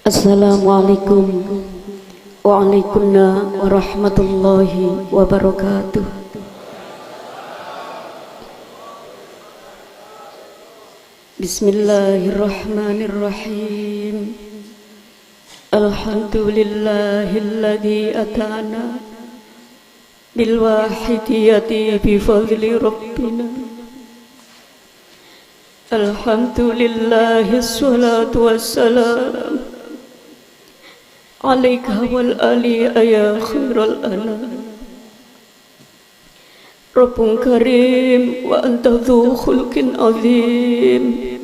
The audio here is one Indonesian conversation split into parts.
Assalamualaikum waalaikumsalam warahmatullahi wabarakatuh. Bismillahirrahmanirrahim. Alhamdulillahilladzi atana bil wahidiyati bi fadli rabbina. Alhamdulillahi salatu wassalam alaika wal ali ya khairal anam. Rabbun karim wa anta dhu khulqin azim.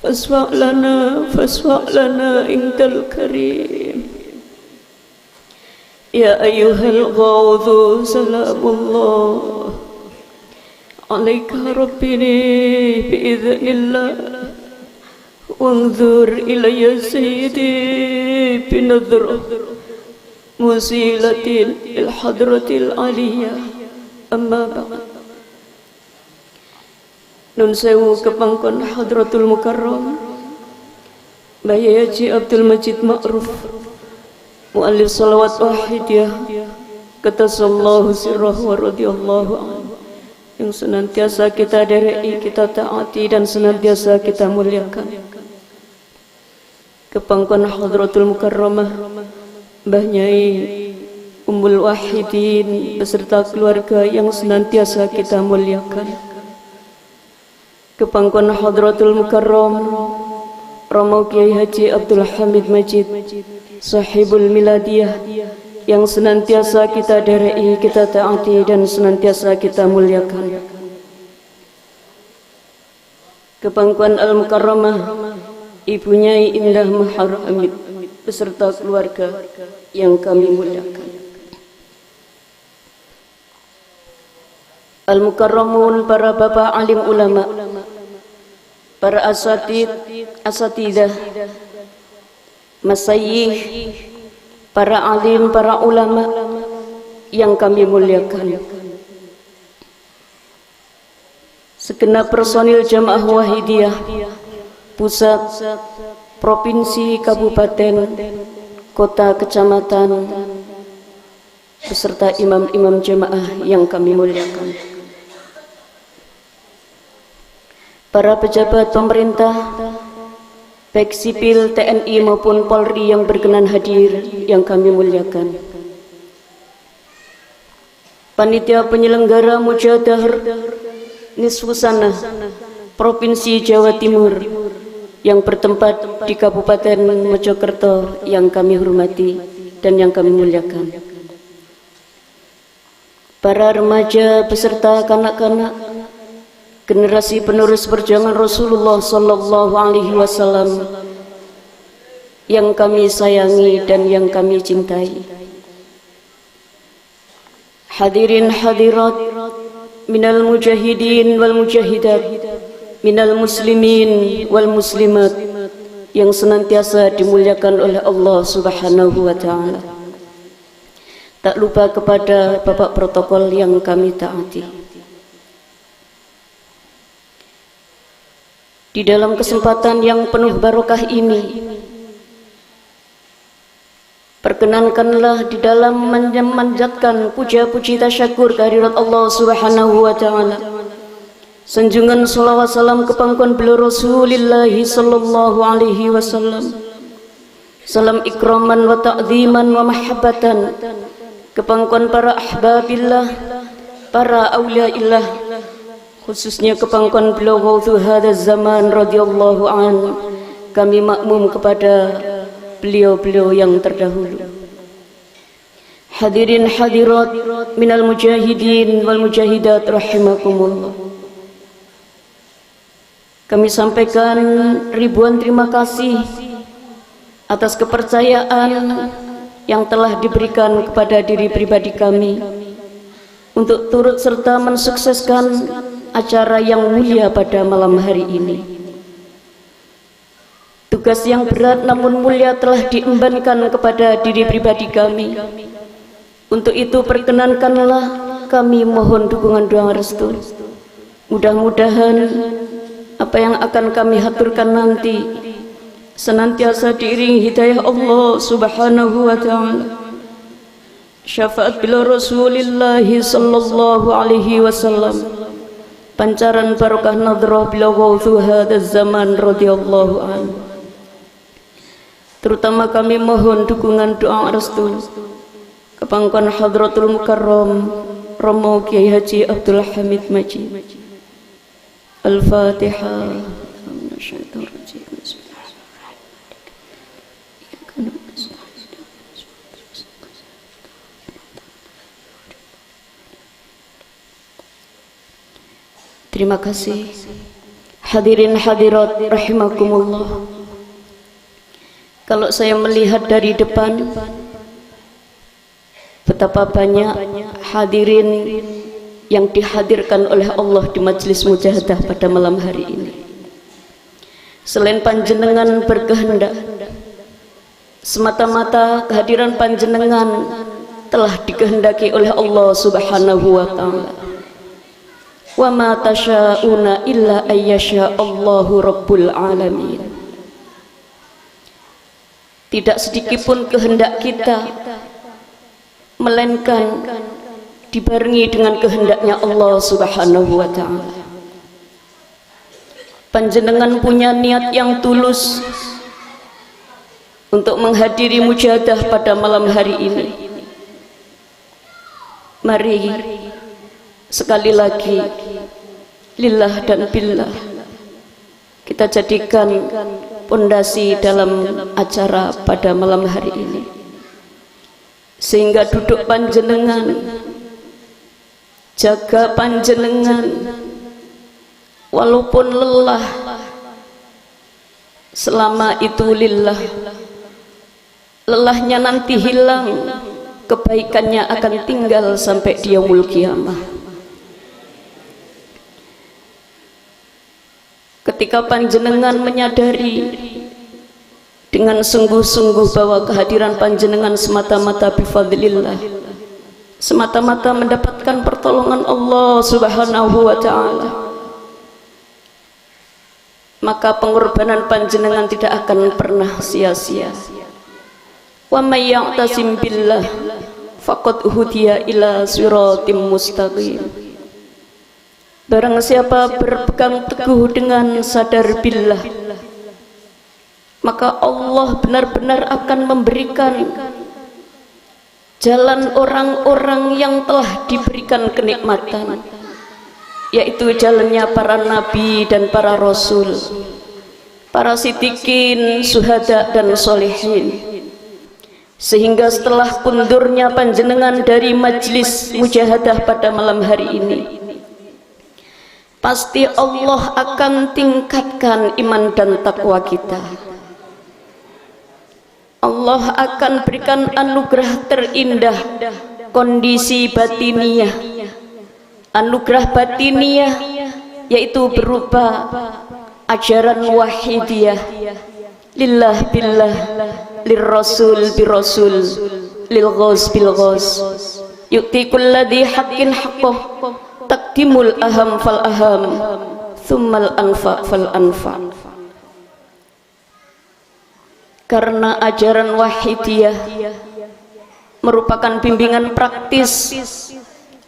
Fasfa' lana indal karim. Ya ayyuhal ghawdhu salamullah alaika rabbini bi'idhnillah. Wanzur ilayya sayyidi binadhrah musilatin il hadratil aliyah. Amma ba'd. Nun sewu kepangkon Hadratul Mukarram Bayi Haji Abdul Majid Ma'ruf muallif salawat wahidiyah qaddasallahu sirrahu wa radhiyallahu anhu, yang senantiasa kita dereki, kita taati dan senantiasa kita muliakan. Kepangkon Hadratul Mukarramah Mbah Nyai Ummul Wahidin beserta keluarga yang senantiasa kita muliakan. Kepangkon Hadratul Mukarram Romo Kiai Haji Abdul Hamid Majid Sahibul Miladiyah yang senantiasa kita dereki, kita taati dan senantiasa kita muliakan. Kepangkuan Al-Mukarramah Ibu Nyai Indah Mahar Hamid beserta keluarga yang kami muliakan. Al-Mukarramun, para bapak alim ulama, para asatidah, masayyih, para alim, para ulama yang kami muliakan. Segenap personil jamaah wahidiyah pusat, provinsi, kabupaten, kota, kecamatan, beserta imam-imam jamaah yang kami muliakan. Para pejabat pemerintah, baik sipil, TNI maupun Polri yang berkenan hadir yang kami muliakan. Panitia penyelenggara Mujadah Nisfu Sanah Provinsi Jawa Timur yang bertempat di Kabupaten Mojokerto yang kami hormati dan yang kami muliakan. Para remaja beserta kanak-kanak, generasi penerus perjuangan Rasulullah Sallallahu Alaihi Wasallam yang kami sayangi dan yang kami cintai. Hadirin hadirat minal mujahidin wal mujahidat, minal muslimin wal muslimat yang senantiasa dimuliakan oleh Allah Subhanahu wa Ta'ala. Tak lupa kepada bapak protokol yang kami taati. Di dalam kesempatan yang penuh barokah ini, perkenankanlah di dalam memanjatkan puja-puji tasyakur kehadirat Allah Subhanahu wa Ta'ala, sanjungan salawat salam kepangkuan beliau Rasulullah sallallahu alaihi wasallam, salam ikraman wa ta'ziman wa mahabbatan kepangkuan para ahbabillah, para awliyaillah, khususnya kepangkuan beliau Ghauthu hadzal zaman radhiyallahu an. Kami makmum kepada beliau-beliau yang terdahulu. Hadirin hadirat minal mujahidin wal mujahidat rahimakumullah. Kami sampaikan ribuan terima kasih atas kepercayaan yang telah diberikan kepada diri pribadi kami untuk turut serta mensukseskan acara yang mulia pada malam hari ini. Tugas yang berat namun mulia telah diembankan kepada diri pribadi kami. Untuk itu perkenankanlah kami mohon dukungan doa restu. Mudah-mudahan apa yang akan kami haturkan nanti senantiasa diiringi hidayah Allah Subhanahu wa ta'ala, syafaat bila Rasulullah sallallahu alaihi wasallam, pancaran barokah nadrah bila ghawthu hadzal zaman radhiyallahu anhu. Terutama kami mohon dukungan doa restu kepangkon Hadratul Mukarram Romo Kiai Haji Abdul Hamid Majid. Al-Fatihah. Terima kasih hadirin hadirat rahimakumullah. Kalau saya melihat dari depan, betapa banyak hadirin yang dihadirkan oleh Allah di majelis mujahadah pada malam hari ini. Selain panjenengan berkehendak, semata-mata kehadiran panjenengan telah dikehendaki oleh Allah Subhanahu wa ta'ala. Wa ma tasyauna illa ayyasha Allahu rabbul alamin. Tidak sedikit pun kehendak kita, melainkan dibarengi dengan kehendaknya Allah Subhanahu wa ta'ala. Panjenengan punya niat yang tulus untuk menghadiri mujahadah pada malam hari ini. Mari sekali lagi lillah dan billah kita jadikan pondasi dalam acara pada malam hari ini, sehingga duduk panjenengan, jaga panjenengan, walaupun lelah, selama itu lillah. Lelahnya nanti hilang, kebaikannya akan tinggal sampai di yaumul qiyamah. Ketika panjenengan menyadari dengan sungguh-sungguh bahwa kehadiran panjenengan semata-mata bifadlillah, semata-mata mendapatkan pertolongan Allah Subhanahu wa ta'ala, maka pengorbanan panjenengan tidak akan pernah sia-sia. Wa may ya'tasim billah faqad hudiya ila siratim mustaqim. Barang siapa berpegang teguh dengan sadar billah, maka Allah benar-benar akan memberikan jalan orang-orang yang telah diberikan kenikmatan, yaitu jalannya para nabi dan para rasul, para siddiqin, syuhada dan sholihin. Sehingga setelah pundurnya panjenengan dari majlis mujahadah pada malam hari ini, pasti Allah akan tingkatkan iman dan takwa kita. Allah akan berikan anugerah terindah, kondisi batiniah, anugerah batiniah, yaitu berupa ajaran wahidiyah, lillah billah, lirrasul birrasul, lilghaz bilghaz, yu'ti kulladhi haqqin haqqah, taqdimul aham fal aham, thummal anfa fal anfa. Karena ajaran wahidiyah merupakan bimbingan praktis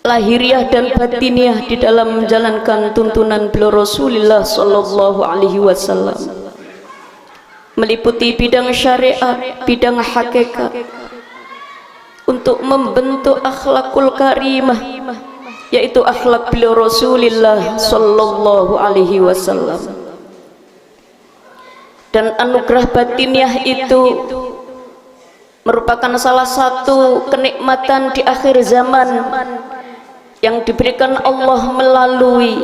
lahiriah dan batiniah di dalam menjalankan tuntunan beliau Rasulullah sallallahu alaihi wasallam, meliputi bidang syariat, bidang hakikat, untuk membentuk akhlakul karimah, yaitu akhlak beliau Rasulullah sallallahu alaihi wasallam. Dan anugerah batiniah itu merupakan salah satu kenikmatan di akhir zaman yang diberikan Allah melalui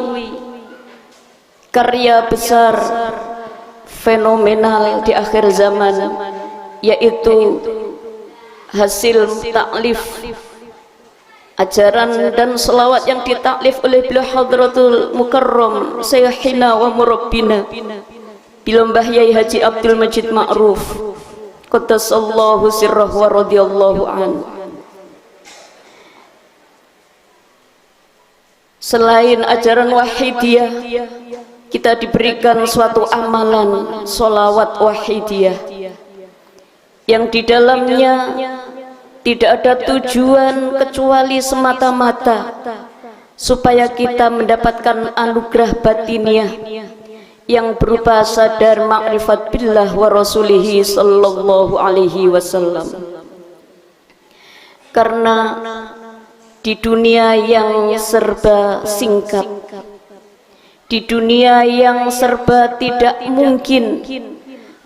karya besar fenomenal di akhir zaman, yaitu hasil taklif ajaran dan selawat yang ditaklif oleh beliau Hadratul Mukarram Sayyidina wa Murabbina beliau Mbah Yai Haji Abdul Majid Ma'ruf qaddasallahu sirrahu wa radhiyallahu anhu. Selain ajaran wahidiyah, kita diberikan suatu amalan sholawat wahidiyah yang di dalamnya tidak ada tujuan kecuali semata-mata supaya kita mendapatkan anugerah batiniah yang berupa sadar ma'rifat billah wa rasulihi sallallahu alaihi wasallam. Karena di dunia yang serba singkat, di dunia yang serba tidak mungkin,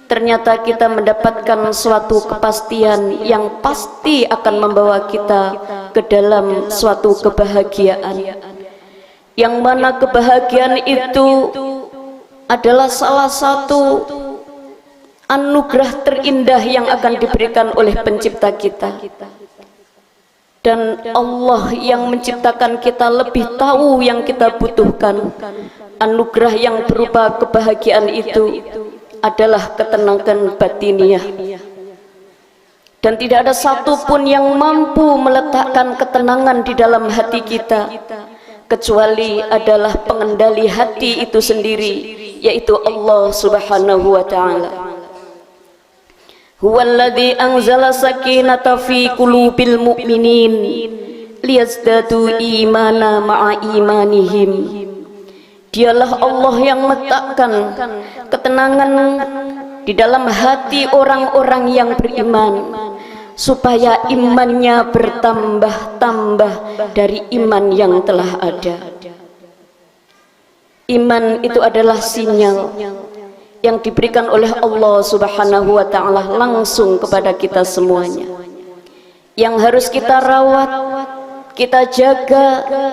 ternyata kita mendapatkan suatu kepastian yang pasti akan membawa kita ke dalam suatu kebahagiaan, yang mana kebahagiaan itu adalah salah satu anugerah terindah yang akan diberikan oleh pencipta kita. Dan Allah yang menciptakan kita lebih tahu yang kita butuhkan. Anugerah yang berupa kebahagiaan itu adalah ketenangan batiniah. Dan tidak ada satupun yang mampu meletakkan ketenangan di dalam hati kita kecuali adalah pengendali hati itu sendiri, yaitu Allah Subhanahu wa ta'ala. Huwallazi anzala sakinata fi qulubil mu'minin liyazdadu imana ma'a imanihim. Dialah Allah yang meletakkan ketenangan di dalam hati orang-orang yang beriman supaya imannya bertambah-tambah dari iman yang telah ada. Iman itu adalah sinyal yang diberikan oleh Allah Subhanahu wa ta'ala langsung kepada kita semuanya, yang harus kita rawat, kita jaga,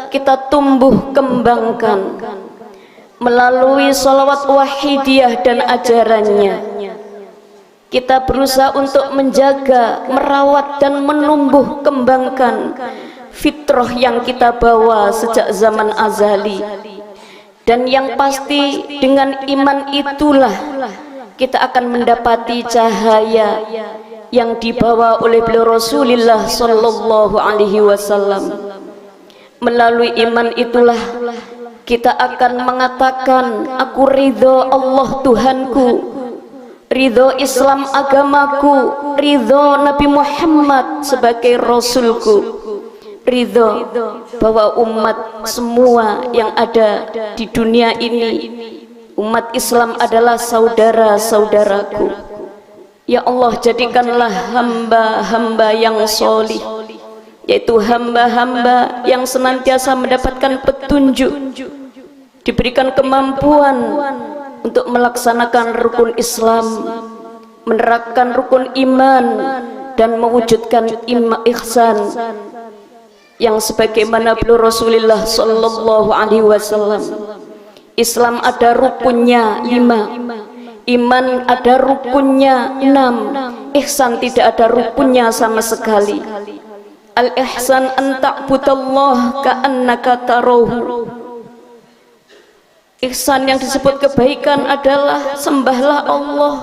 kita tumbuh kembangkan melalui sholawat wahidiyah dan ajarannya. Kita berusaha untuk menjaga, merawat dan menumbuh kembangkan fitrah yang kita bawa sejak zaman azali. Dan yang pasti dengan iman itulah kita akan mendapati cahaya yang dibawa oleh beliau Rasulullah sallallahu alaihi wasallam. Melalui iman itulah kita akan mengatakan, aku ridho Allah Tuhanku, ridho Islam agamaku, ridho Nabi Muhammad sebagai Rasulku, ridho bahwa umat semua yang ada di dunia ini, umat Islam adalah saudara-saudaraku. Ya Allah, jadikanlah hamba-hamba yang solih, yaitu hamba-hamba yang senantiasa mendapatkan petunjuk, diberikan kemampuan untuk melaksanakan rukun Islam, menerapkan rukun iman, dan mewujudkan ihsan yang sebagaimana beliau Rasulullah sallallahu alaihi wasallam. Islam ada rukunnya 5, iman ada rukunnya 6, ihsan tidak ada rukunnya sama sekali. Al-ihsan an ta'budallaha ka'annaka tarahu. Ihsan yang disebut kebaikan adalah sembahlah Allah,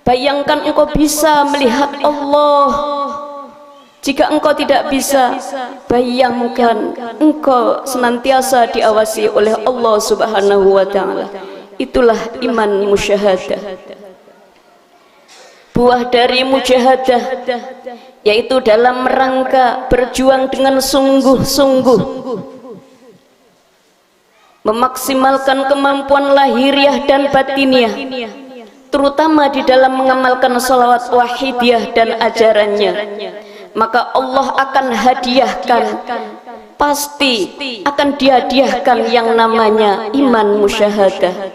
bayangkan engkau bisa melihat Allah. Jika engkau tidak bisa, bayangkan engkau senantiasa diawasi oleh Allah Subhanahu wa ta'ala. Itulah iman musyahadah. Buah dari mujahadah yaitu dalam rangka berjuang dengan sungguh-sungguh, memaksimalkan kemampuan lahiriah dan batiniah, terutama di dalam mengamalkan sholawat wahidiyah dan ajarannya. Maka Allah akan hadiahkan, pasti akan dihadiahkan yang namanya iman musyahadah.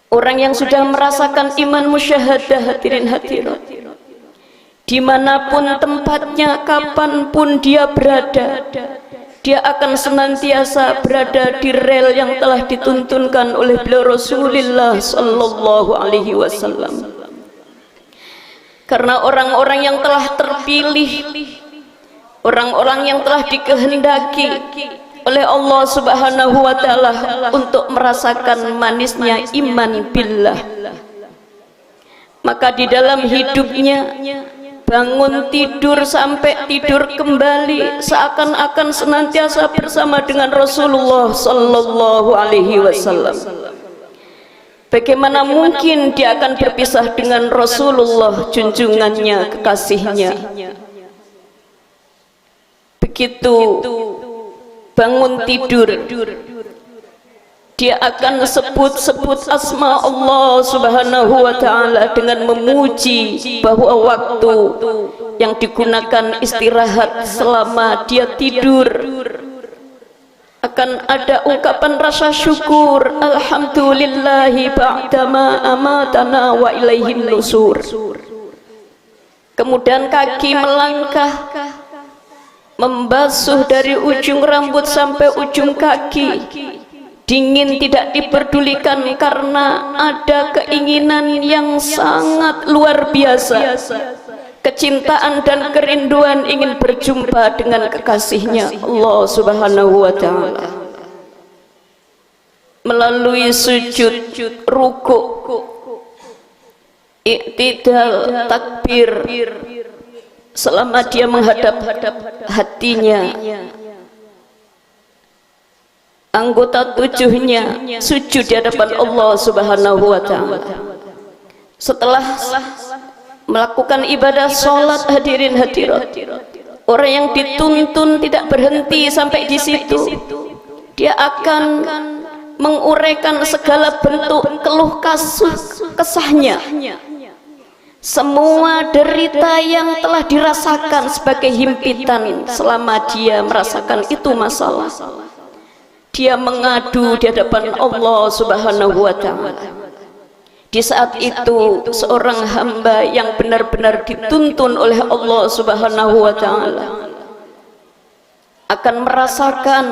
Orang yang sudah merasakan iman musyahadah, hadirin hadirat, dimanapun tempatnya, kapanpun dia berada, dia akan senantiasa berada di rel yang telah dituntunkan oleh beliau Rasulullah sallallahu alaihi wasallam. Karena orang-orang yang telah terpilih, orang-orang yang telah dikehendaki oleh Allah Subhanahu wa ta'ala untuk merasakan manisnya iman billah, maka di dalam hidupnya bangun tidur sampai tidur kembali seakan-akan senantiasa bersama dengan Rasulullah sallallahu alaihi wasallam. Bagaimana mungkin dia akan berpisah dengan Rasulullah, junjungannya, kekasihnya? Begitu bangun tidur, dia akan sebut-sebut asma Allah subhanahu wa ta'ala dengan memuji bahwa waktu yang digunakan istirahat selama dia tidur akan ada ungkapan rasa syukur, alhamdulillahi ba'dama amatana wa ilaihin nusur. Kemudian kaki melangkah, membasuh dari ujung rambut sampai ujung kaki. Dingin tidak diperdulikan karena ada keinginan yang sangat luar biasa, kecintaan dan kerinduan ingin berjumpa dengan kekasihnya Allah subhanahu wa ta'ala. Melalui sujud, rukuk, i'tidal, takbir, selama dia menghadap hatinya, anggota tujuhnya sujud di hadapan Allah subhanahu wa ta'ala. Setelah melakukan ibadah sholat, hadirin hadirat, orang yang dituntun tidak berhenti sampai di situ. Dia akan menguraikan segala bentuk keluh kesahnya, semua derita yang telah dirasakan sebagai himpitan selama dia merasakan itu masalah. Dia mengadu di hadapan Allah subhanahu wa ta'ala. Di saat itu seorang hamba yang benar-benar dituntun oleh Allah subhanahu wa ta'ala akan merasakan,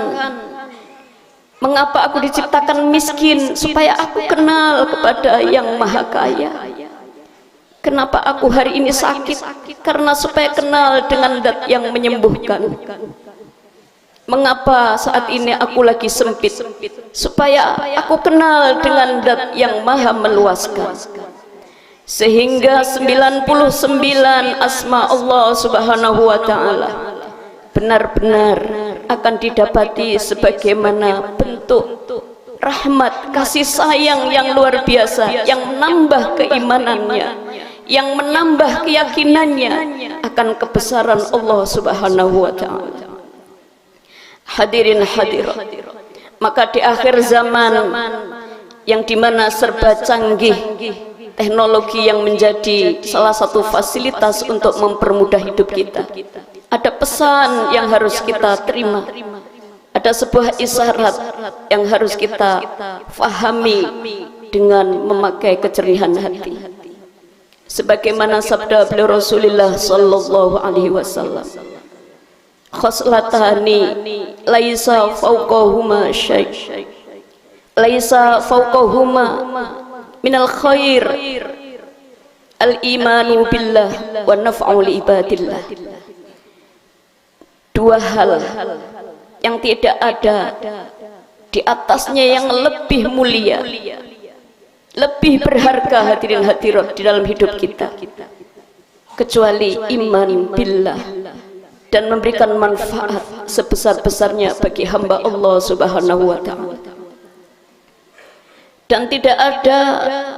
mengapa aku diciptakan miskin? Supaya aku kenal kepada yang maha kaya. Kenapa aku hari ini sakit? Karena supaya kenal dengan zat yang menyembuhkan. Mengapa saat ini aku lagi sempit? Supaya aku kenal dengan zat yang maha meluaskan. Sehingga 99 asma Allah subhanahu wa ta'ala benar-benar akan didapati sebagaimana bentuk rahmat, kasih sayang yang luar biasa, yang menambah keimanannya, yang menambah keyakinannya akan kebesaran Allah subhanahu wa ta'ala. Hadirin hadirat, maka di akhir zaman yang dimana serba canggih, teknologi yang menjadi salah satu fasilitas untuk mempermudah hidup kita, ada pesan yang harus kita terima, ada sebuah isyarat yang harus kita fahami dengan memakai kejernihan hati. Sebagaimana sabda beliau Rasulullah sallallahu alaihi wasallam, khoslatani laisa fauqahuma syai', laisa fauqahuma minal khair al-imanu billah wa naf'u li ibadillah. Dua hal yang tidak ada di atasnya yang lebih mulia, lebih berharga, hadirin hadirat, di dalam hidup kita kecuali iman billah dan memberikan manfaat sebesar-besarnya bagi hamba Allah subhanahu wa ta'ala. Dan tidak ada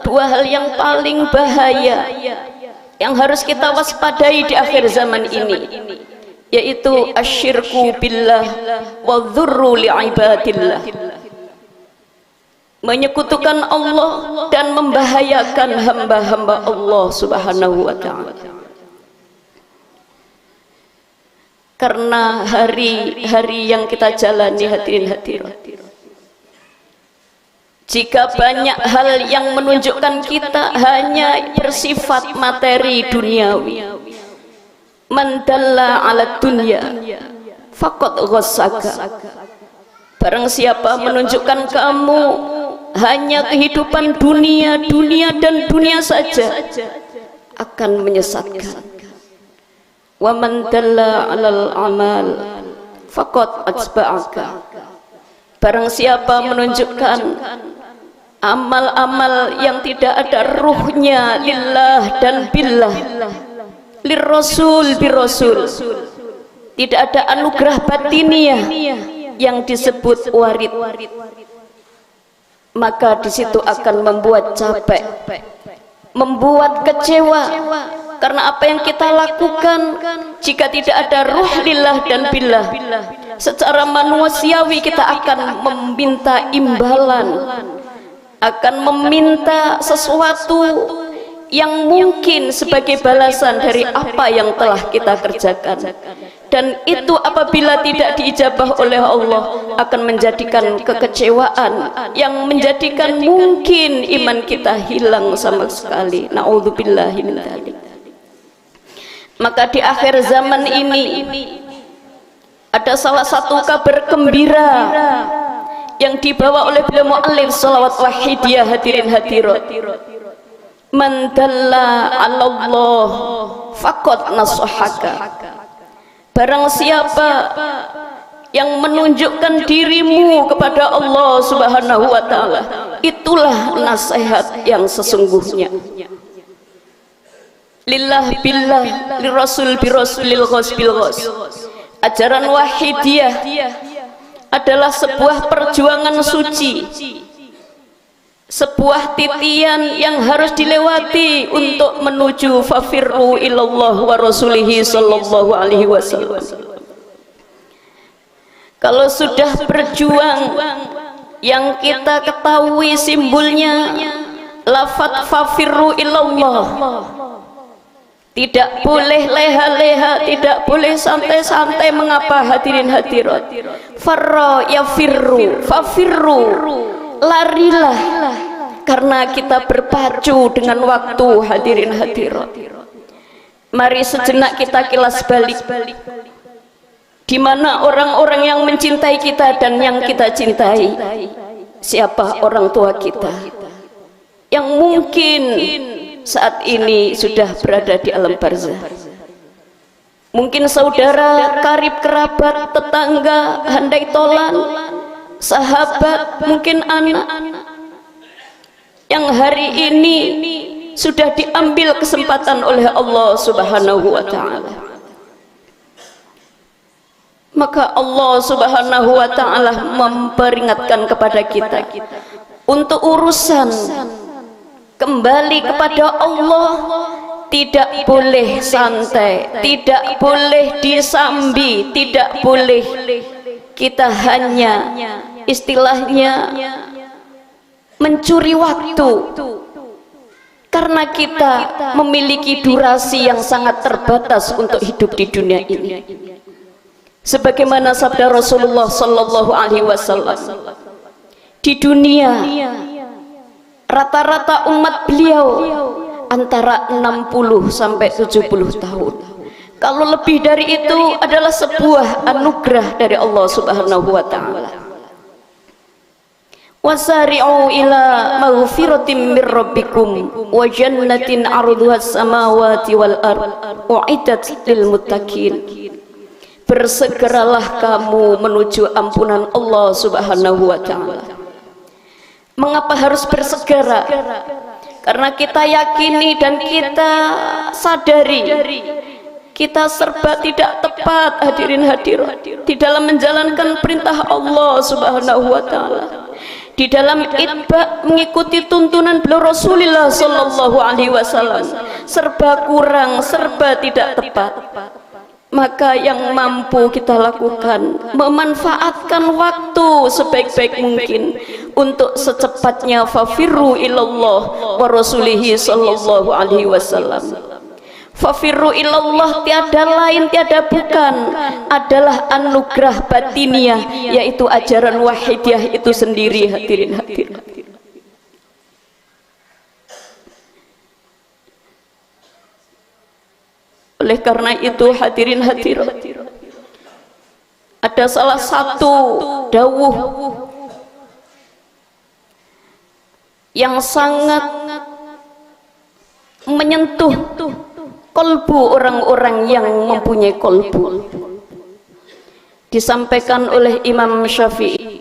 dua hal yang paling bahaya yang harus kita waspadai di akhir zaman ini, yaitu asyirku billah wa dzurru li'ibadillah, menyekutukan Allah dan membahayakan hamba-hamba Allah subhanahu wa ta'ala. Karena hari-hari yang kita jalani, hadirin hadirat, jika banyak hal yang menunjukkan kita hanya bersifat materi duniawi, man dalla ala dunya faqad ghassaka, barang siapa menunjukkan kamu hanya kehidupan dunia, dunia dan dunia saja, akan menyesatkan. Wa man dalla 'alal amal faqad atba'aka, barang siapa menunjukkan amal-amal yang tidak ada ruhnya lillah dan billah, lirrasul birrasul. Tidak ada anugerah batiniah yang disebut warid. Maka di situ akan membuat capek, membuat kecewa, karena apa yang kita lakukan jika tidak ada ruh lillah dan billah, secara manusiawi kita akan meminta imbalan, akan meminta sesuatu yang mungkin sebagai balasan dari apa yang telah kita kerjakan. Dan itu apabila tidak diijabah oleh Allah akan menjadikan kekecewaan yang menjadikan mungkin iman kita hilang sama sekali. Na'udzubillahi min dzalik. Maka di akhir zaman ini ada salah satu kabar gembira yang dibawa oleh beliau mu'allif shalawat wahidiyah, hadirin hadirat. Man dalla 'ala Allah faqad nasahaka. Barang siapa yang menunjukkan dirimu kepada Allah Subhanahu wa ta'ala, itulah nasihat yang sesungguhnya. Lillah billah, lirrasul birrasulil ghos bil ghos. Ajaran wahidiyah adalah sebuah perjuangan suci, sebuah titian yang harus dilewati untuk menuju fafirru ilallah wa rasulihi sallallahu alaihi wasallam. Kalau sudah berjuang, yang kita ketahui simbolnya lafaz fafirru ilallah, tidak boleh leha-leha, tidak boleh santai-santai. Mengapa hadirin hadirat? Farra yafirru, fafirru, larilah, karena kita berpacu dengan waktu, hadirin hadirat. Mari sejenak kita kilas balik, di mana orang-orang yang mencintai kita dan yang kita cintai. Siapa orang tua kita yang mungkin saat ini sudah berada di alam barzah? Mungkin saudara, karib kerabat, tetangga, handai tolan, sahabat, mungkin anak yang hari ini sudah diambil kesempatan oleh Allah Subhanahu wa ta'ala. Maka Allah Subhanahu wa ta'ala memperingatkan kepada kita untuk urusan kembali kepada Allah tidak boleh santai, tidak boleh disambi, tidak boleh kita hanya istilahnya mencuri waktu, karena kita memiliki durasi yang sangat terbatas untuk hidup di dunia ini. Sebagaimana sabda Rasulullah sallallahu alaihi wasallam, di dunia rata-rata umat beliau antara 60 sampai 70 tahun. Kalau lebih dari itu adalah sebuah anugerah dari Allah Subhanahu wa ta'ala. Wasari'u ila maghfiratin mir rabbikum wa jannatin 'arduhas samawati wal ard u'iddat lil muttaqin. Bersegeralah kamu menuju ampunan Allah Subhanahu wa ta'ala. Mengapa harus bersegera? Karena kita yakini dan kita sadari kita serba tidak tepat, hadirin hadirat, di dalam menjalankan perintah Allah Subhanahu wa ta'ala, di dalam itba mengikuti tuntunan beliau Rasulullah sallallahu alaihi wasallam, serba kurang, serba tidak tepat. Maka yang mampu kita lakukan memanfaatkan waktu sebaik-baik mungkin untuk secepatnya fafirru ilallah wa rasulihi sallallahu alaihi wasallam. Fafirru ilallah tiada lain tiada bukan adalah anugerah batiniah, yaitu ajaran wahidiyah itu sendiri, hadirin hadirat. Oleh karena itu hadirin hadirat, ada salah satu dawuh yang sangat menyentuh kolbu orang-orang yang mempunyai kolbu. Disampaikan oleh Imam Syafi'i.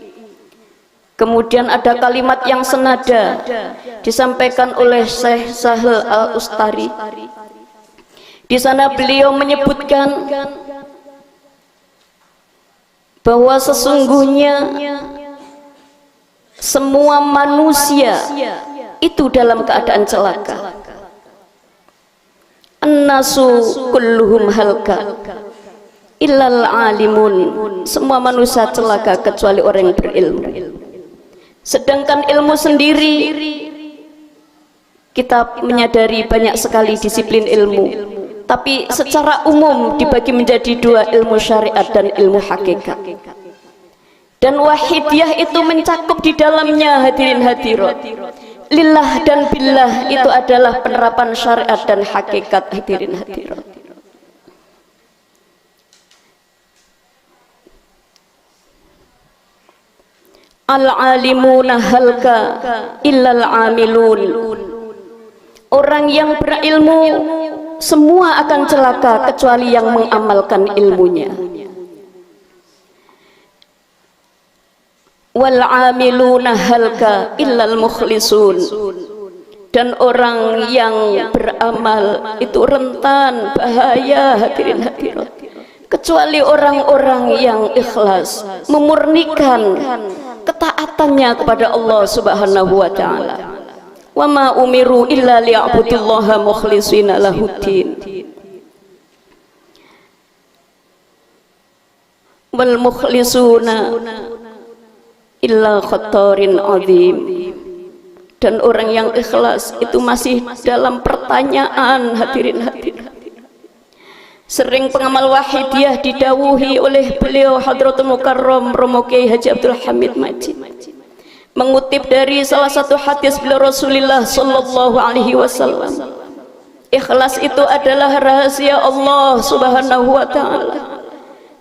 Kemudian ada kalimat yang senada disampaikan oleh Syekh Sahal Al-Ustari. Di sana beliau menyebutkan bahwa sesungguhnya semua manusia itu dalam keadaan celaka. An-nasu kulluhum halka illal alimun. Semua manusia celaka kecuali orang yang berilmu. Sedangkan ilmu sendiri, kita menyadari banyak sekali disiplin ilmu, tapi secara umum dibagi menjadi dua, ilmu syariat dan ilmu hakikat. Dan wahidiyah itu mencakup di dalamnya, hadirin hadirat, lillah dan billah itu adalah penerapan syariat dan hakikat, hadirin hadirat. Al-alimuna halka illal amilun. Orang yang berilmu semua akan celaka kecuali yang mengamalkan ilmunya. Wal amiluna halka illal mukhlisun. Dan orang yang beramal itu rentan bahaya, hadirin hadirat, kecuali orang-orang yang ikhlas memurnikan ketaatannya kepada Allah Subhanahu wa taala. Wa ma umiru illa liya'budullaha mukhlishina lahuddin. Wal mukhlisuna illa khattarin azim. Dan orang yang ikhlas itu masih dalam pertanyaan, hadirin hadirin. Sering pengamal wahidiyah didawuhi oleh beliau Hadratul Mukarram Romo Kiai Haji Abdul Hamid Majid, mengutip dari salah satu hadis beliau Rasulullah sallallahu alaihi wasallam, ikhlas itu adalah rahasia Allah Subhanahu wa taala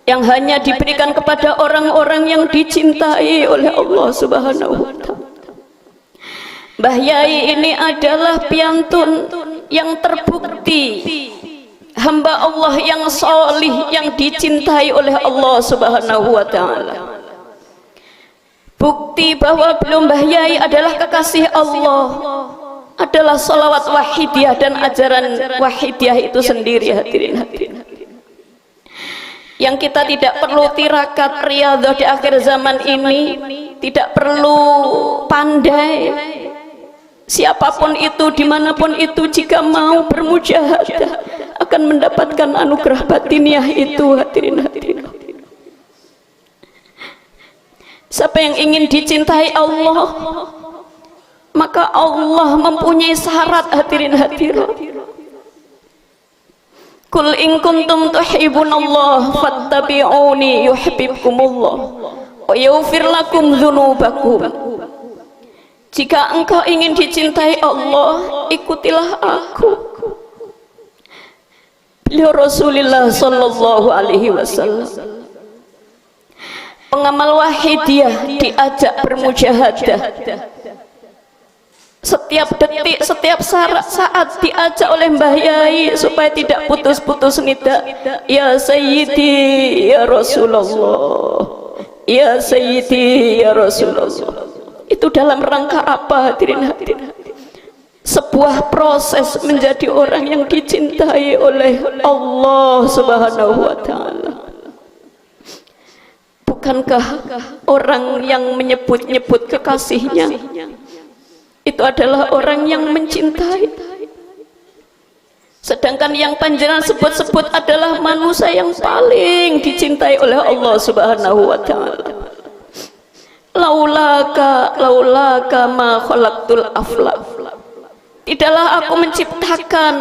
yang hanya diberikan kepada orang-orang yang dicintai oleh Allah Subhanahu wa taala. Mbah Yai ini adalah piantun yang terbukti hamba Allah yang solih, yang dicintai oleh Allah Subhanahu wa taala. Bukti bahwa belum Mbah Yai adalah kekasih Allah adalah salawat wahidiyah dan ajaran wahidiyah itu sendiri, hadirin hadirin. Yang kita tidak perlu tirakat riyadhah di akhir zaman ini, tidak perlu pandai, siapapun itu, dimanapun itu, jika mau bermujahadah akan mendapatkan anugerah batiniah itu, hadirin hadirin. Siapa yang ingin dicintai Allah, maka Allah mempunyai syarat, hadirin hadirin. Kul in kuntum tuhibbunallah fattabi'uni yuhibbukumullah wa yaghfir lakum dzunubakum. Jika engkau ingin dicintai Allah, ikutilah aku. Beliau Rasulullah sallallahu alaihi wasallam, pengamal wahidiyah, diajak bermujahadah setiap detik, setiap saat diajak oleh Mbah Yai supaya tidak putus-putus nida. Ya Sayyidi ya Rasulullah, ya Sayyidi ya Rasulullah. Itu dalam rangka apa, hadirin hadirin? Sebuah proses menjadi orang yang dicintai oleh Allah Subhanahu wa taala. Bukankah orang yang menyebut-nyebut kekasihnya itu adalah orang yang mencintai? Sedangkan yang panjenengan sebut-sebut adalah manusia yang paling dicintai oleh Allah Subhanahu wa taala. Laulaka ma khalaqtul aflaq. Tidaklah aku menciptakan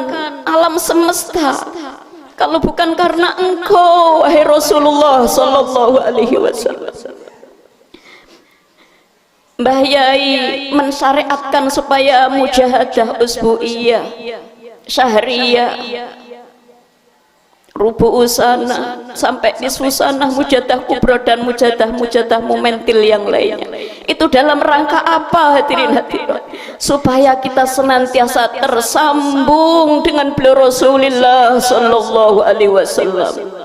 alam semesta kalau bukan karena engkau, wahai Rasulullah sallallahu alaihi wasallam. Mbah Yai mensyariatkan supaya mujahadah usbu'iyah, syahriyah, rubu'u sana sampai nisfu sana, mujahadah kubra dan mujahadah momentil yang lainnya. Itu dalam rangka apa, hadirin hadirat? Supaya kita senantiasa tersambung dengan beliau Rasulullah sallallahu alaihi wasallam.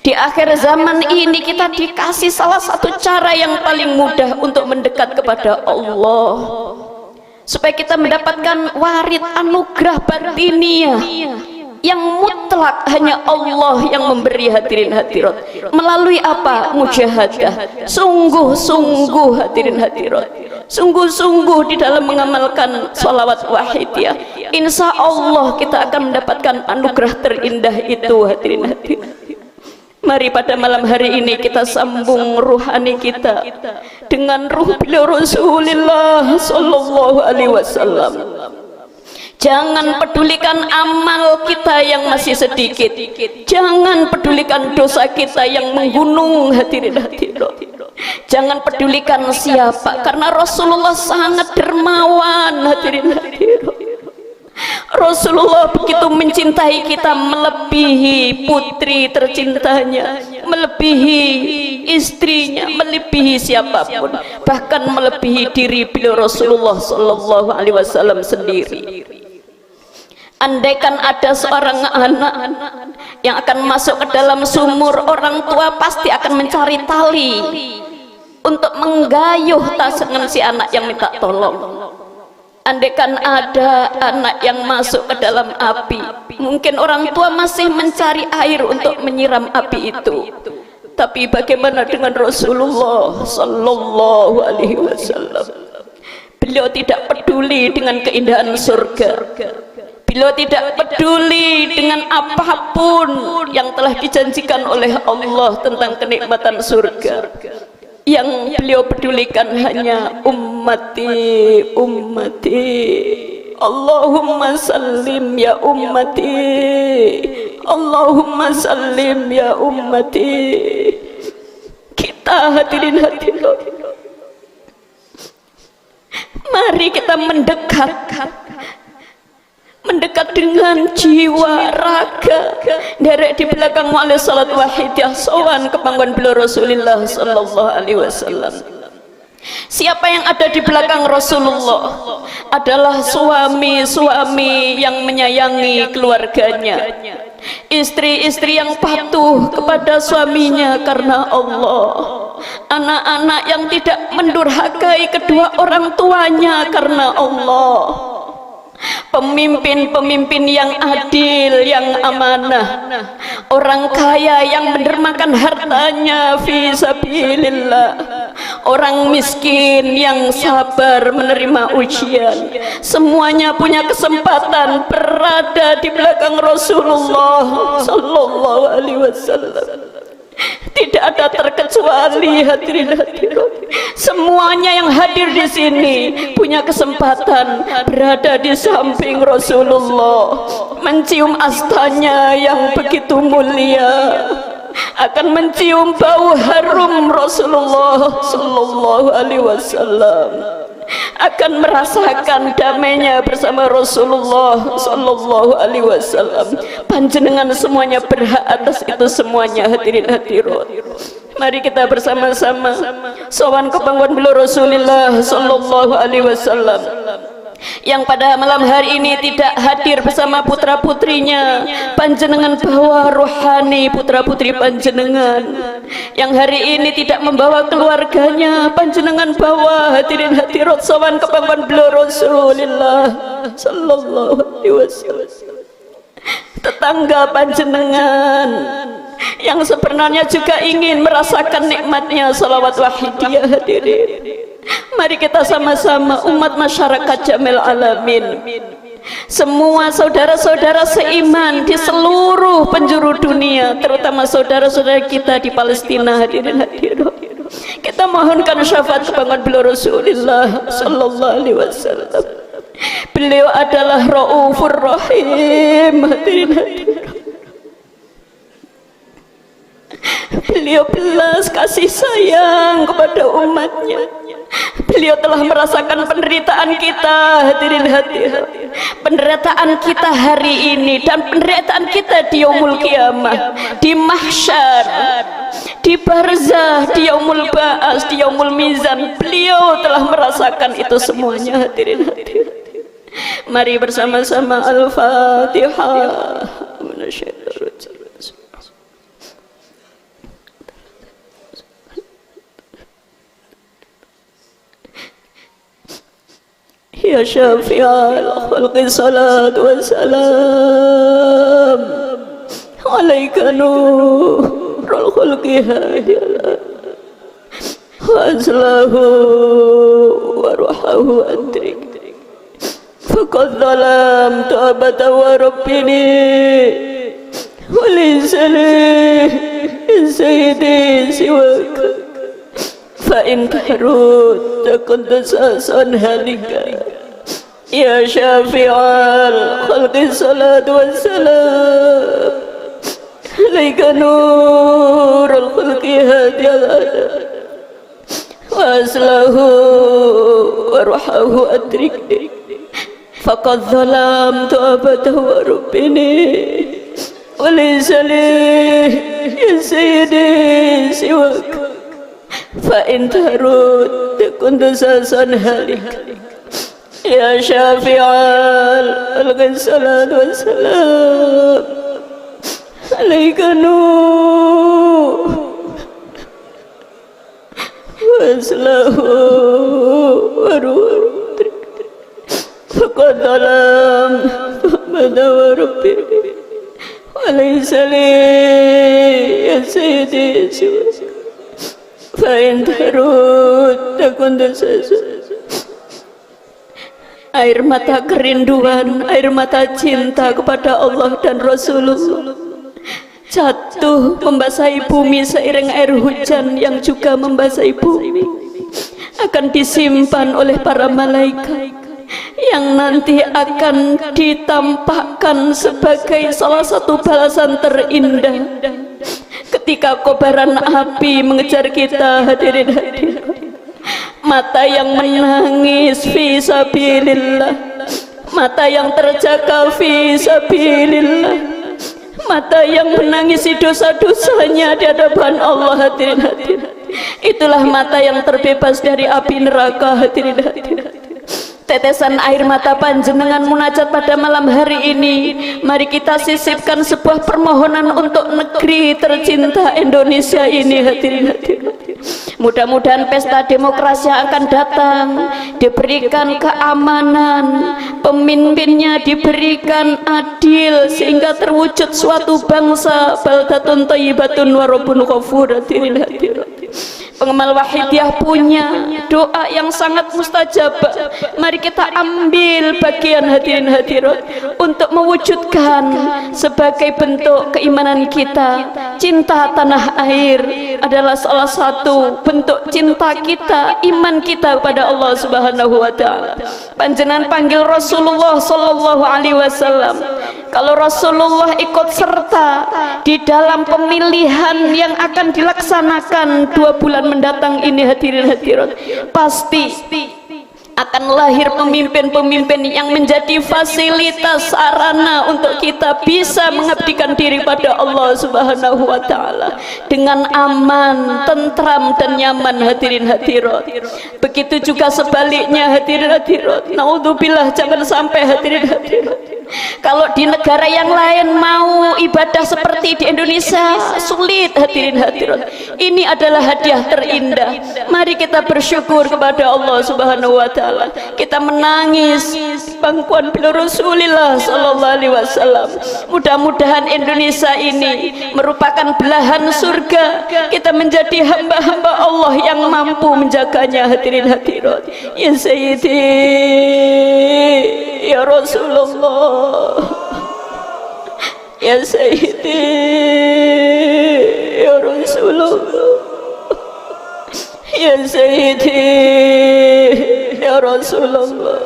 Di akhir zaman ini kita dikasih salah satu cara yang paling mudah untuk mendekat kepada Allah, supaya kita mendapatkan warid anugerah batiniah, yang mutlak hanya Allah yang memberi hadirin hadirat. Melalui apa? Mujahadah. Sungguh-sungguh hadirin hadirat, sungguh-sungguh di dalam mengamalkan sholawat wahidiyah. Insya Allah kita akan mendapatkan anugerah terindah itu hadirin hadirat. Mari pada malam hari ini kita sambung ruhani kita dengan ruh beliau Rasulullah sallallahu alaihi wasallam. Jangan pedulikan amal kita yang masih sedikit, jangan pedulikan dosa kita yang menggunung hadirin hadirat. Jangan pedulikan siapa, karena Rasulullah sangat dermawan hadirin hadirat. Rasulullah begitu mencintai kita melebihi putri tercintanya, melebihi istrinya, melebihi siapapun, bahkan melebihi diri beliau Rasulullah sallallahu alaihi wasallam sendiri. Andaikan ada seorang anak yang akan masuk ke dalam sumur, orang tua pasti akan mencari tali untuk menggayuh tangan si anak yang minta tolong. Andaikan ada anak yang masuk ke dalam api, mungkin orang tua masih mencari air untuk menyiram api itu. Tapi bagaimana dengan Rasulullah sallallahu alaihi wasallam? Beliau tidak peduli dengan keindahan surga. Beliau tidak peduli dengan apapun yang telah dijanjikan oleh Allah tentang kenikmatan surga. Yang beliau pedulikan hanya ummati, ummati, Allahumma sallim ya ummati, Allahumma sallim ya ummati. Kita hadirin hadirat, mari kita mendekat dengan jiwa raga, derek di belakang wali salat wahidiyah sowan ke panggon beliau Rasulullah sallallahu alaihi wasallam. Siapa yang ada di belakang Rasulullah adalah suami-suami yang menyayangi keluarganya, istri-istri yang patuh kepada suaminya karena Allah, anak-anak yang tidak mendurhakai kedua orang tuanya karena Allah, pemimpin-pemimpin yang adil, yang amanah, orang kaya yang mendermakan hartanya fi sabilillah, orang miskin yang sabar menerima ujian. Semuanya punya kesempatan berada di belakang Rasulullah sallallahu alaihi wasallam. Tidak ada terkecuali hadirin hadirat. Semuanya yang hadir di sini punya kesempatan berada di samping Rasulullah, mencium astanya yang begitu mulia, akan mencium bau harum Rasulullah sallallahu alaihi wasallam, akan merasakan damainya bersama Rasulullah sallallahu alaihi wasallam. Panjenengan semuanya berhak atas itu semuanya hadirin hadirat. Mari kita bersama-sama sowan ke panggon beliau Rasulullah sallallahu alaihi wasallam yang pada malam hari ini tidak hadir bersama putra putrinya. Panjenengan bawa rohani putra putri panjenengan yang hari ini tidak membawa keluarganya. Panjenengan bawa hadirin hadirat sowan ke panggon beliau Rasulullah sallallahu alaihi wasallam. Tetangga panjenengan yang sebenarnya juga ingin merasakan nikmatnya salawat wahidiyah hadirin. Mari kita sama-sama umat masyarakat Jamil Alamin, semua saudara-saudara seiman di seluruh penjuru dunia, terutama saudara-saudara kita di Palestina hadirin hadirat, kita mohonkan syafaat kepada beliau Rasulullah sallallahu alaihi wasallam. Beliau adalah Raufur Rahim hadirin hadirat. Beliau belas kasih sayang kepada umatnya. Beliau telah merasakan penderitaan kita hadirin hadirat, penderitaan kita hari ini dan penderitaan kita di yaumul qiyamah, di mahsyar, di barzah, di yaumul ba'as, di yaumul mizan. Beliau telah merasakan itu semuanya hadirin hadirat. Mari bersama-sama Al-Fatihah. يا شافع الخلق الصلاة والسلام عليك نور الخلق هادي وأزله وروحه أدرك فقد ظلمت أبدا وربني وليس لي سيدي سواك فإن كرت تقدس هلك يا شافع الخلق الصلاة والسلام عليك نور الخلق هادي الأدب وأصله وروحه أدركني فقد ظلمت أبدا وربني وليس لي يا سيدي سواك فإن ترد كنت ساسا هلك يا شافع الصلاة والسلام عليك نور وأصله وروح فقد ظلمت أبدا وربني وليس لي يا سيدي سواك فإن ترد كنت ساسا. Air mata kerinduan, air mata cinta kepada Allah dan Rasulullah jatuh membasahi bumi seiring air hujan yang juga membasahi bumi, akan disimpan oleh para malaikat yang nanti akan ditampakkan sebagai salah satu balasan terindah ketika kobaran api mengejar kita. Hadirin hadirin, mata yang menangis fi sabilillah, mata yang terjaga fi sabilillah, mata yang menangisi dosa-dosanya di hadapan Allah. Hadirin hadirin, itulah mata yang terbebas dari api neraka. Hadirin hadirin, tetesan air mata panjenengan munajat pada malam hari ini, mari kita sisipkan sebuah permohonan untuk negeri tercinta Indonesia ini. Hadirin hadirin, mudah-mudahan pesta demokrasi yang akan datang diberikan keamanan, pemimpinnya diberikan adil sehingga terwujud suatu bangsa baldatun thayyibatun wa rabbun ghafur. Hadirin hadirin, pengamal Wahidiyah punya doa yang sangat mustajab. Mari kita ambil bagian. Hadirin hadirat, untuk mewujudkan sebagai bentuk keimanan kita. Cinta tanah air adalah salah satu bentuk cinta kita, iman kita kepada Allah Subhanahu wa taala. Panjenengan panggil Rasulullah sallallahu alaihi wasallam. Kalau Rasulullah ikut serta di dalam pemilihan yang akan dilaksanakan 2 bulan mendatang ini, hadirin hadirat, pasti akan lahir pemimpin-pemimpin yang menjadi fasilitas sarana untuk kita bisa mengabdikan diri pada Allah Subhanahu wa taala dengan aman, tentram dan nyaman. Hadirin hadirat, begitu juga sebaliknya. Hadirin hadirat, naudzubillah, jangan sampai. Hadirin hadirat, kalau di negara yang lain mau ibadah seperti di Indonesia sulit. Hadirin hadirat, ini adalah hadiah terindah. Mari kita bersyukur kepada Allah Subhanahu wa taala. Kita menangis pangkuan beliau Rasulullah sallallahu alaihi wasallam. Mudah-mudahan Indonesia ini merupakan belahan surga. Kita menjadi hamba-hamba Allah yang mampu menjaganya. Hadirin hadirat, ya Sayyidi, ya Rasulullah, ya Sayyidi, ya Rasulullah, ya Sayyidi, ya Rasulullah,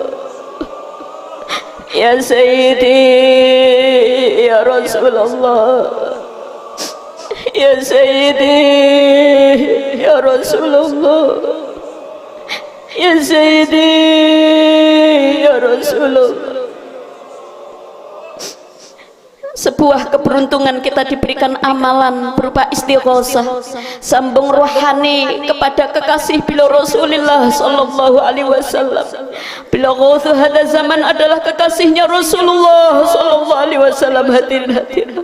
ya Sayyidi, ya Rasulullah, ya Sayyidi, ya Rasulullah, ya Sayyidi, ya Rasulullah. Sebuah keberuntungan kita diberikan amalan berupa istighosah, sambung rohani kepada kekasih beliau Rasulullah sallallahu alaihi wasallam. Beliau ghauthul hada zaman adalah kekasihnya Rasulullah sallallahu alaihi wasallam. Hadirin hadirin,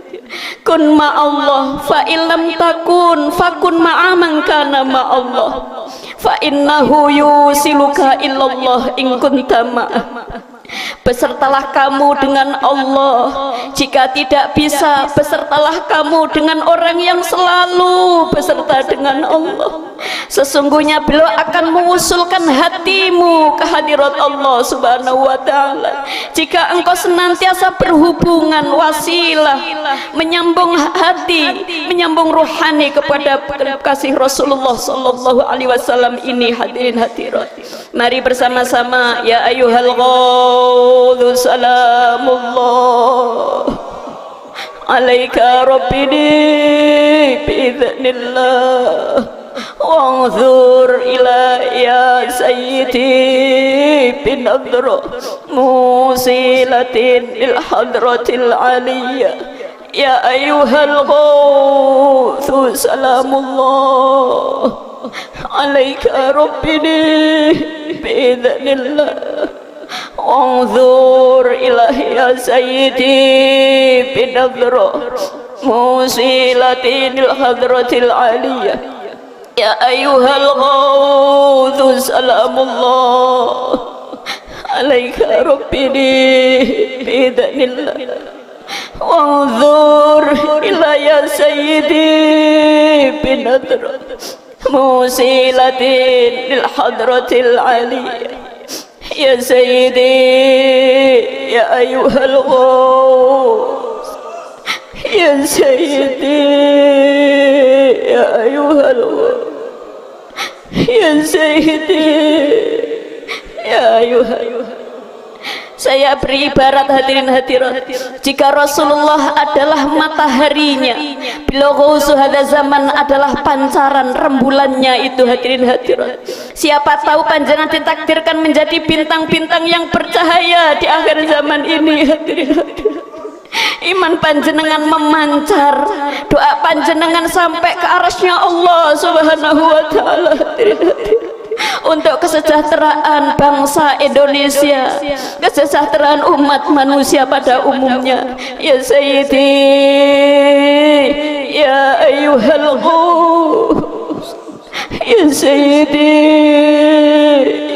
kun ma Allah fa illam takun fakun ma'a man kana ma Allah, fa innahu yusiluka illallah in kunta ma'ah. Besertalah kamu dengan Allah. Jika tidak bisa, besertalah kamu dengan orang yang selalu beserta dengan Allah. Sesungguhnya beliau akan mengusulkan hatimu ke hadirat Allah subhanahu wa ta'ala. Jika engkau senantiasa berhubungan wasilah, menyambung hati, menyambung rohani kepada kasih Rasulullah sallallahu alaihi wasallam ini, hadirin hadirat, mari bersama-sama ya ayyuhal ghawdu salamullah alaika rabbini biidznillah wanzur ila ya sayyidi binadra musilatin lil hadratil aliyah ya ayyuhal ghawdu salamullah alaika rabbini biidznillah wanzur ila ya sayyidi binadra musilatin lil hadratil aliyah ya ayyuhal ghawdu salamullah alaika rabbini biidznillah wanzur ila ya sayyidi binadra musilatin lil hadratil aliyah ya sayyidi ya ayyuhal ghaus ya sayyidi ya ayyuhal ghaus ya sayyidi ya ayyuhal. Saya beribarat hadirin hadirat, jika Rasulullah adalah mataharinya, beliau ghausu hadza zaman adalah pancaran rembulannya itu, hadirin hadirat. Siapa tahu panjenengan ditakdirkan menjadi bintang-bintang yang bercahaya di akhir zaman ini, hadirin hadirat. Iman panjenengan memancar, doa panjenengan sampai ke arasnya Allah subhanahu wa ta'ala, hadirin hadirat. Untuk kesejahteraan bangsa Indonesia, kesejahteraan umat manusia pada umumnya. Ya Sayyidi, ya ayyuhal ghawus, ya Sayyidi,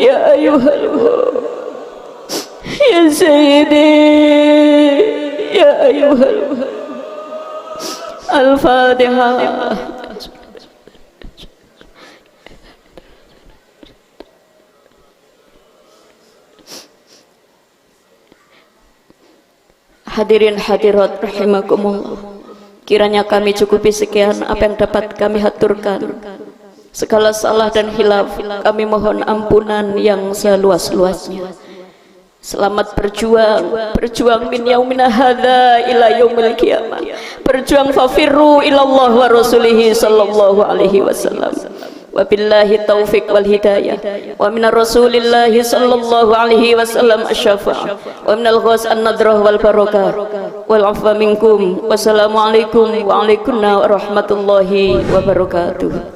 ya ayyuhal ghawus, ya Sayyidi, ya ayyuhal ghawus. Al-Fatihah. Hadirin hadirat rahimakumullah, kiranya kami cukupi sekian apa yang dapat kami haturkan. Segala salah dan hilaf kami mohon ampunan yang seluas-luasnya. Selamat berjuang, berjuang min yaumina hadza ila yaumil qiyamah. Berjuang fafirru ilallah wa rasulihi sallallahu alaihi wasallam. Wabillahi taufiq wal hidayah wa minar rasulillahi sallallahu alaihi wasallam asy-syafa'ah wa minal ghas an-nadrah wal barakah wal afwa minkum. Wassalamualaikum wa alaikumussalam warahmatullahi wabarakatuh.